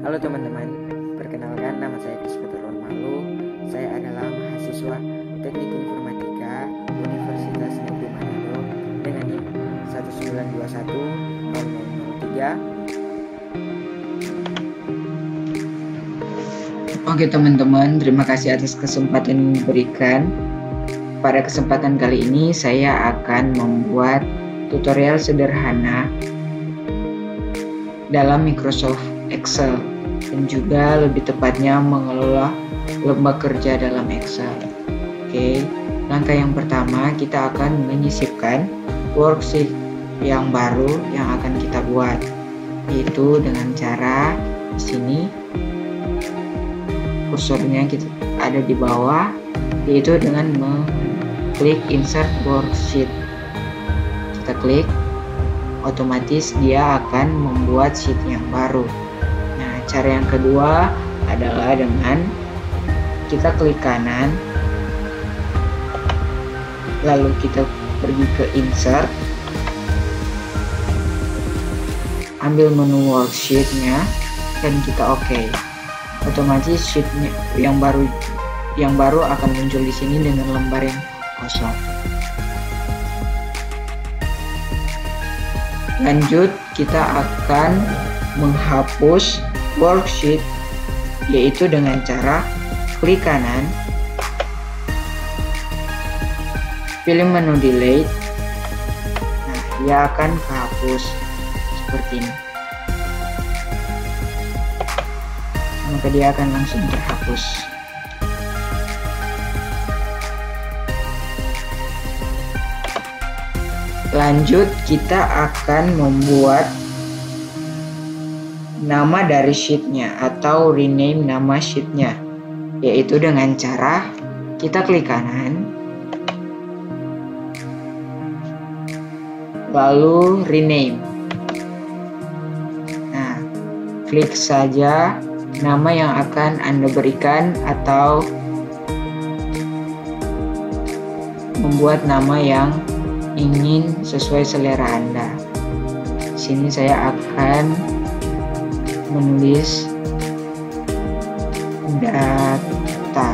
Halo teman-teman, perkenalkan nama saya Christopher Malu. Saya adalah mahasiswa Teknik Informatika Universitas Negeri Manado dengan NIM 1921 Oke teman-teman, terima kasih atas kesempatan yang diberikan. Pada kesempatan kali ini saya akan membuat tutorial sederhana dalam Microsoft Excel dan juga lebih tepatnya mengelola lembar kerja dalam Excel. Oke, langkah yang pertama kita akan menyisipkan worksheet yang baru yang akan kita buat, yaitu dengan cara di sini kursornya kita ada di bawah, yaitu dengan mengklik insert worksheet. Kita klik, otomatis dia akan membuat sheet yang baru. Nah, cara yang kedua adalah dengan kita klik kanan, lalu kita pergi ke insert, ambil menu worksheetnya dan kita oke. Otomatis sheetnya yang baru akan muncul di sini dengan lembar yang kosong. Lanjut, kita akan menghapus worksheet, yaitu dengan cara klik kanan, pilih menu delete. Nah, dia akan kehapus seperti ini. Maka dia akan langsung terhapus. Lanjut, kita akan membuat nama dari sheetnya atau rename nama sheetnya, yaitu dengan cara kita klik kanan, lalu rename. Nah, klik saja nama yang akan Anda berikan atau membuat nama yang ingin sesuai selera Anda. Di sini saya akan menulis data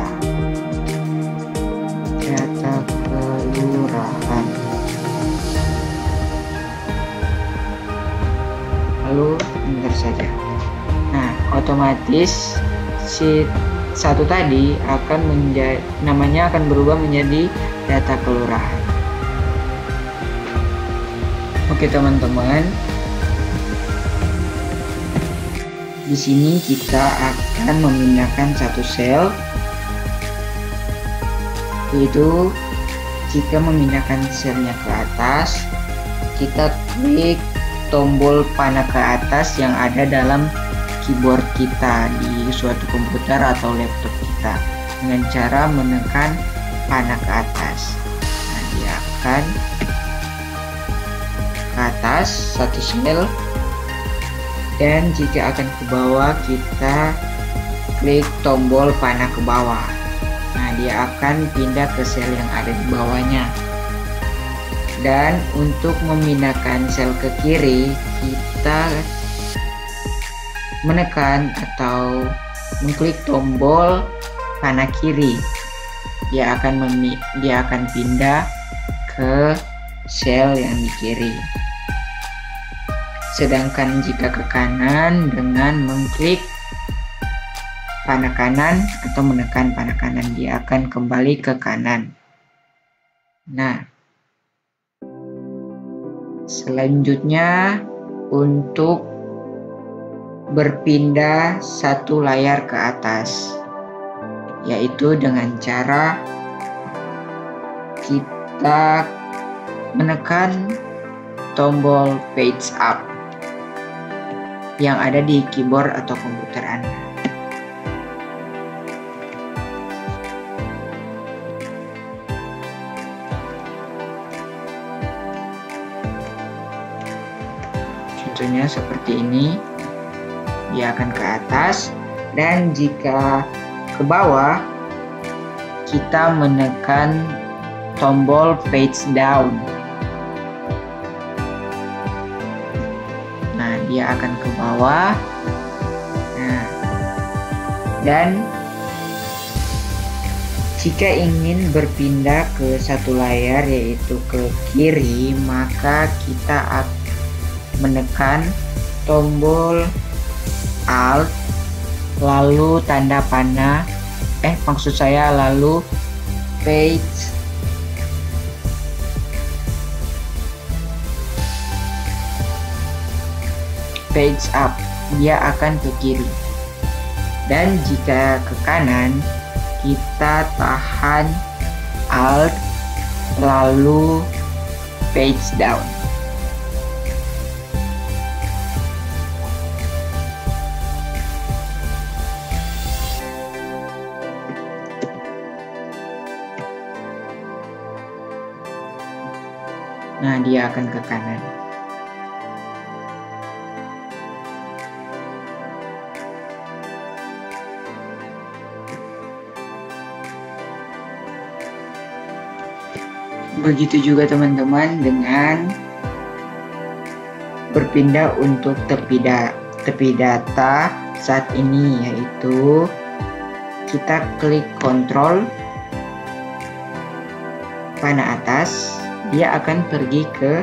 kelurahan, lalu enter saja. Nah, otomatis sheet 1 tadi akan namanya akan berubah menjadi data kelurahan. Oke teman-teman, di sini kita akan memindahkan satu sel, yaitu jika memindahkan selnya ke atas, kita klik tombol panah ke atas yang ada dalam keyboard kita di suatu komputer atau laptop kita dengan cara menekan panah ke atas. Nah, dia akan ke atas satu sel, dan jika akan ke bawah kita klik tombol panah ke bawah. Nah, dia akan pindah ke sel yang ada di bawahnya. Dan untuk memindahkan sel ke kiri, kita menekan atau mengklik tombol panah kiri. Dia akan pindah ke sel yang di kiri. Sedangkan jika ke kanan, dengan mengklik panah kanan atau menekan panah kanan, dia akan kembali ke kanan. Nah, selanjutnya untuk berpindah satu layar ke atas, yaitu dengan cara kita menekan tombol page up yang ada di keyboard atau komputer Anda. Contohnya seperti ini, dia akan ke atas, dan jika ke bawah kita menekan tombol page down. Nah, dia akan ke bawah. Nah, Dan jika ingin berpindah ke satu layar yaitu ke kiri, maka kita menekan tombol Alt lalu tanda panah lalu page up, dia akan ke kiri. Dan jika ke kanan, kita tahan Alt lalu page down. Nah, dia akan ke kanan. Begitu juga teman-teman dengan berpindah untuk tepi data saat ini, yaitu kita klik Ctrl panah atas, dia akan pergi ke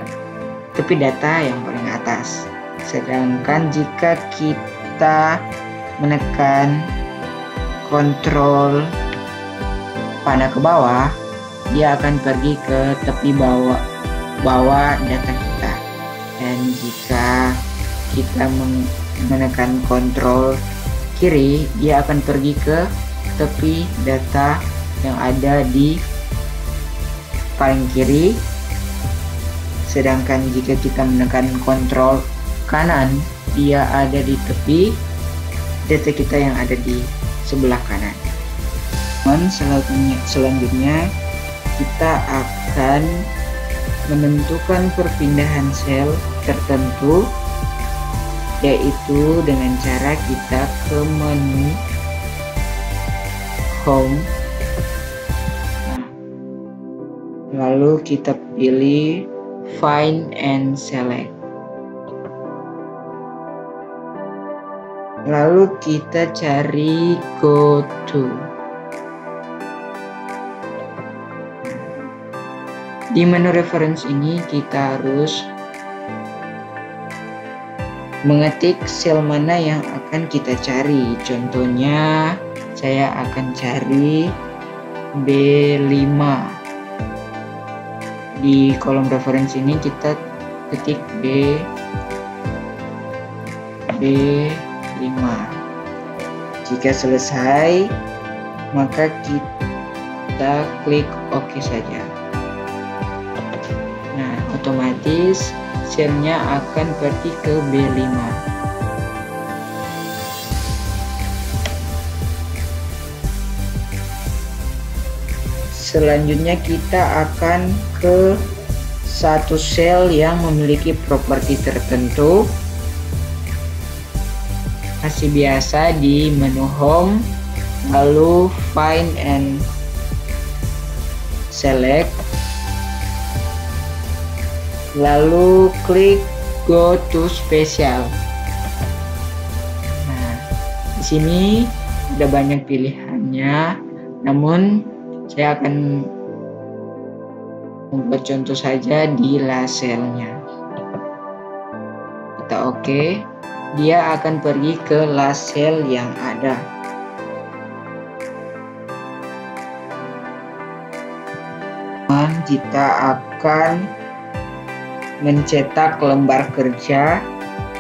tepi data yang paling atas. Sedangkan jika kita menekan Ctrl panah ke bawah, dia akan pergi ke tepi bawah data kita. Dan jika kita menekan Ctrl kiri, dia akan pergi ke tepi data yang ada di paling kiri. Sedangkan jika kita menekan Ctrl kanan, dia ada di tepi data kita yang ada di sebelah kanan. Dan selanjutnya kita akan menentukan perpindahan sel tertentu, yaitu dengan cara kita ke menu Home, lalu kita pilih Find and Select, lalu kita cari Go To. Di menu reference ini kita harus mengetik sel mana yang akan kita cari. Contohnya saya akan cari B5. Di kolom reference ini kita ketik B5. Jika selesai, maka kita klik OK saja. Nah, otomatis selnya akan pergi ke B5. Selanjutnya kita akan ke satu sel yang memiliki properti tertentu. Masih biasa di menu Home, lalu Find and Select, lalu klik Go to Special. Nah, di sini ada banyak pilihannya, namun saya akan membuat contoh saja di laselnya. Kita OK, dia akan pergi ke lasel yang ada. Kita akan mencetak lembar kerja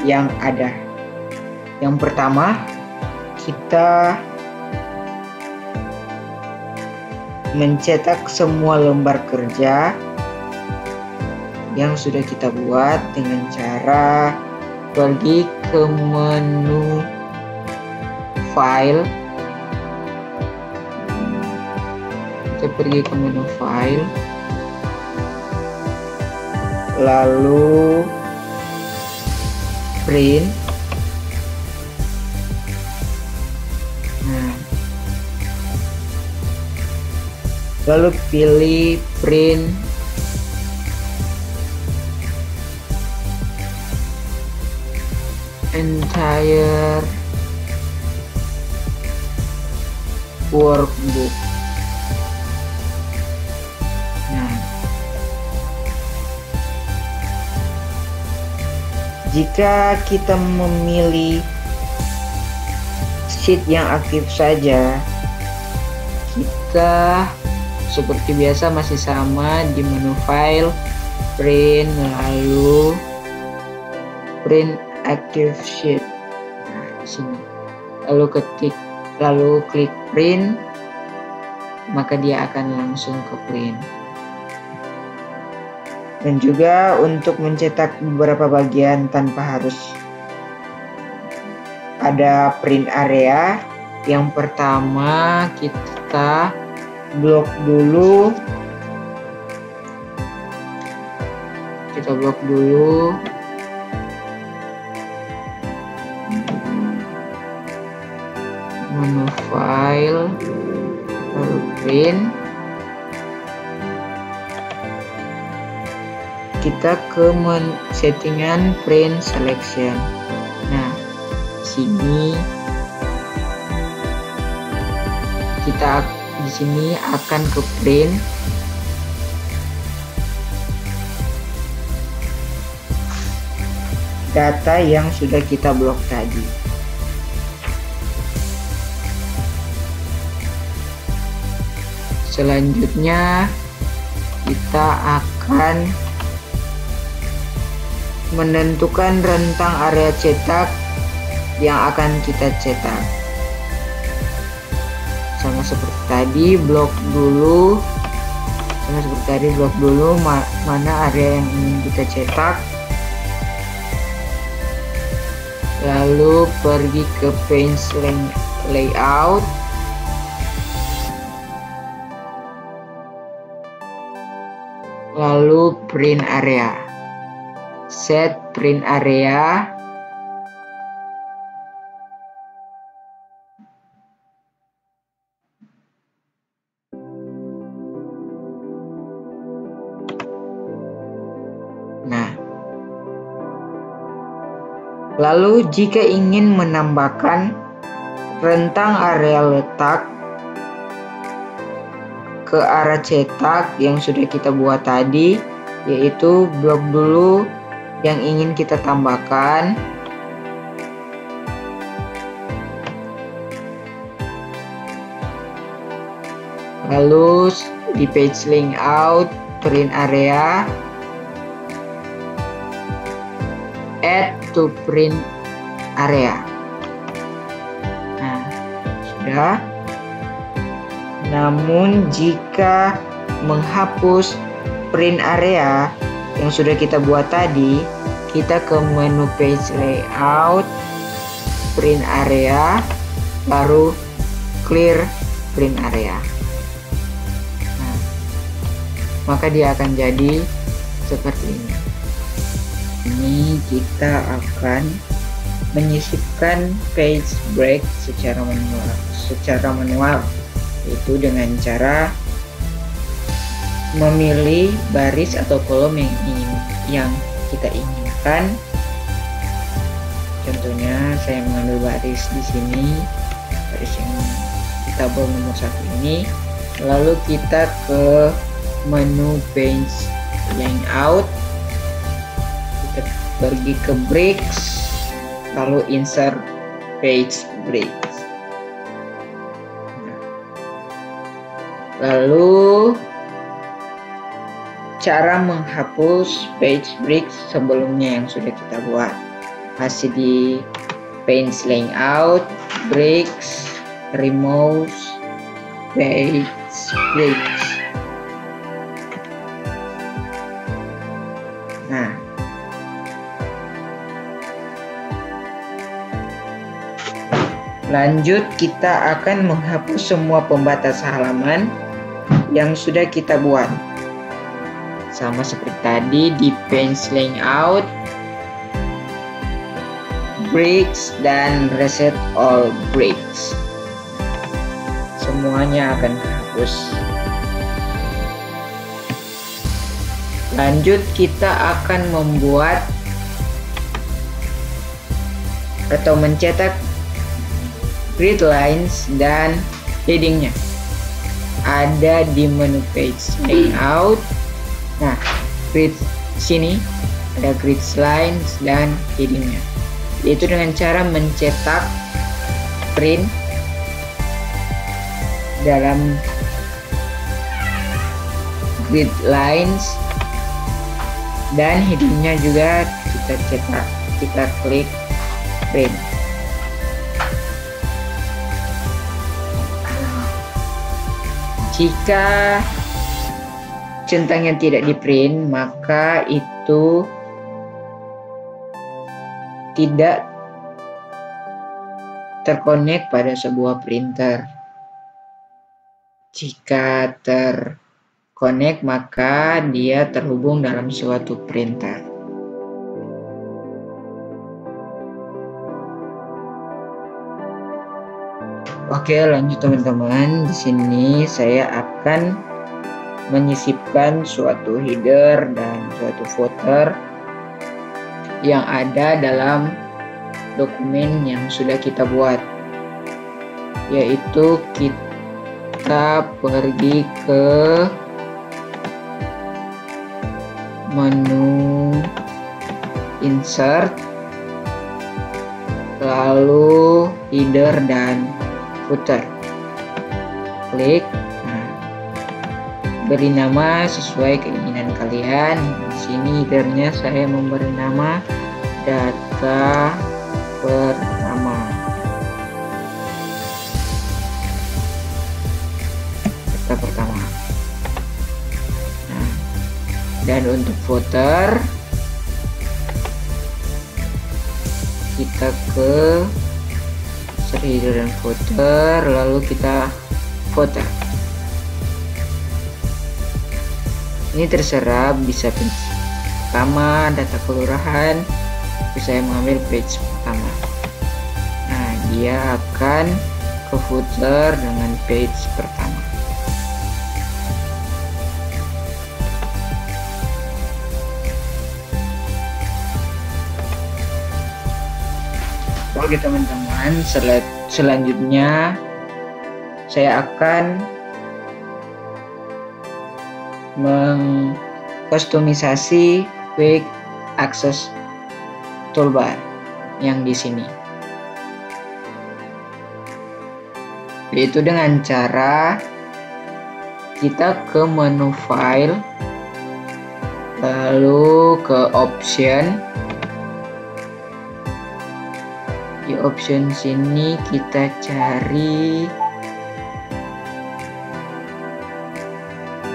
yang ada. Yang pertama, kita mencetak semua lembar kerja yang sudah kita buat dengan cara pergi ke menu File. Kita pergi ke menu File, lalu Print. Nah, lalu pilih Print Entire workbook. Nah, jika kita memilih sheet yang aktif saja, kita seperti biasa masih sama di menu file, print, lalu print active sheet. Nah, di sini. Lalu klik print, maka dia akan langsung ke print. Dan juga untuk mencetak beberapa bagian tanpa harus ada print area, yang pertama kita blok dulu. Menu file, lalu print. Kita ke settingan print selection. Nah, sini kita di sini akan ke print. Data yang sudah kita blok tadi. Selanjutnya kita akan menentukan rentang area cetak yang akan kita cetak. Sama seperti tadi, blok dulu mana area yang ingin kita cetak. Lalu pergi ke page layout. Lalu print area. Set print area. Nah, lalu jika ingin menambahkan rentang area letak ke arah cetak yang sudah kita buat tadi, yaitu blok dulu yang ingin kita tambahkan. Lalu di page layout, print area, add to print area. Nah, sudah. Namun jika menghapus print area yang sudah kita buat tadi, kita ke menu page layout, print area, baru clear print area. Nah, maka dia akan jadi seperti ini. Ini kita akan menyisipkan page break secara manual, yaitu dengan cara memilih baris atau kolom yang kita inginkan. Contohnya saya mengambil baris di sini, baris yang di tabel nomor 1 ini. Lalu kita ke menu page layout, kita pergi ke breaks, lalu insert page breaks. Lalu cara menghapus page break sebelumnya yang sudah kita buat, masih di page layout, breaks, remove page breaks. Nah, lanjut kita akan menghapus semua pembatas halaman yang sudah kita buat. Sama seperti tadi di page layout, breaks, dan reset all breaks. Semuanya akan terhapus. Lanjut kita akan membuat atau mencetak grid lines dan headingnya ada di menu page layout. Nah, grid sini ada grid lines dan headingnya, yaitu dengan cara mencetak print dalam grid lines dan headingnya juga kita cetak, kita klik print. Jika centangnya tidak di print, maka itu tidak terkonek pada sebuah printer. Jika terkonek, maka dia terhubung dalam suatu printer. Oke, lanjut teman-teman. Di sini saya akan menyisipkan suatu header dan suatu footer yang ada dalam dokumen yang sudah kita buat, yaitu kita pergi ke menu insert, lalu header dan footer, klik. Nah, beri nama sesuai keinginan kalian. Di sini headernya saya memberi nama data pertama. Data pertama. Nah, dan untuk footer kita ke header dan footer, lalu kita footer. Ini terserah, bisa page pertama, data kelurahan. Saya mengambil page pertama. Nah, dia akan ke footer dengan page pertama. Oke teman-teman, selanjutnya saya akan mengkustomisasi Quick Access Toolbar yang di sini, yaitu dengan cara kita ke menu file, lalu ke option. Di option sini kita cari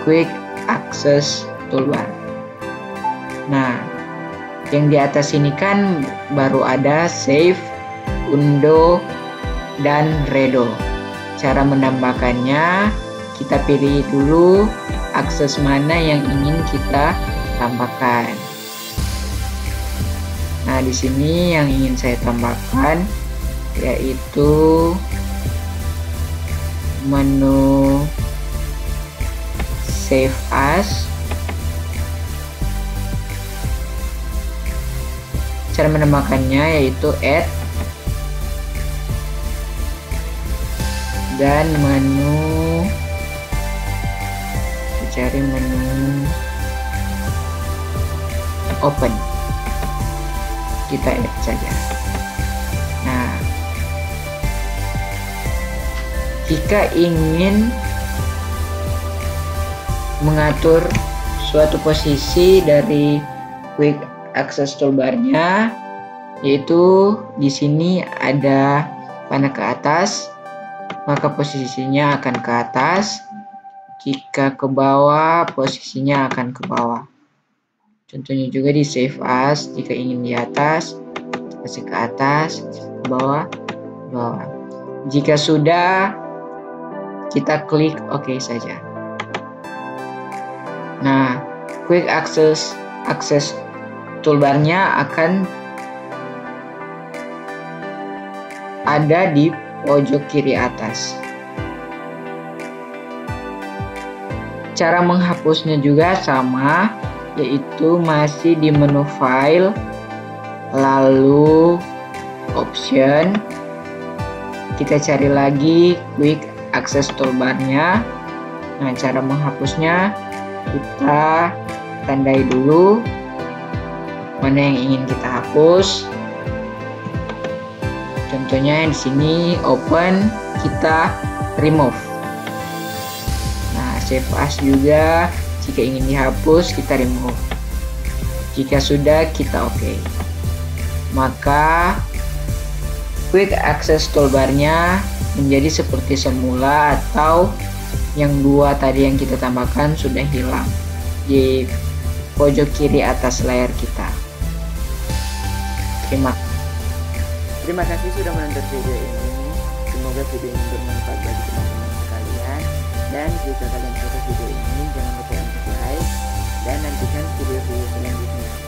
Quick Access Toolbar. Nah, yang di atas ini kan baru ada save, undo, dan redo. Cara menambahkannya, kita pilih dulu akses mana yang ingin kita tambahkan. Nah, di sini yang ingin saya tambahkan yaitu menu Save As. Cara menambahkannya yaitu add dan menu, cari menu open, kita add saja. Nah, jika ingin mengatur suatu posisi dari Quick Access Toolbar-nya, yaitu di sini ada panah ke atas, maka posisinya akan ke atas. Jika ke bawah, posisinya akan ke bawah. Contohnya juga di Save As, jika ingin di atas, kasih ke atas, ke bawah, ke bawah. Jika sudah, kita klik OK saja. Nah, Quick Access Toolbar-nya akan ada di pojok kiri atas. Cara menghapusnya juga sama, yaitu masih di menu file, lalu option, kita cari lagi Quick akses toolbarnya. Nah, cara menghapusnya kita tandai dulu mana yang ingin kita hapus. Contohnya di sini open, kita remove. Nah, save as juga, jika ingin dihapus kita remove. Jika sudah kita oke. Maka quick access toolbarnya menjadi seperti semula, atau yang dua tadi yang kita tambahkan sudah hilang di pojok kiri atas layar kita. Terima kasih sudah menonton video ini. Semoga video ini bermanfaat bagi teman-teman sekalian. Dan jika kalian suka video ini, jangan lupa untuk like dan nantikan video-video selanjutnya.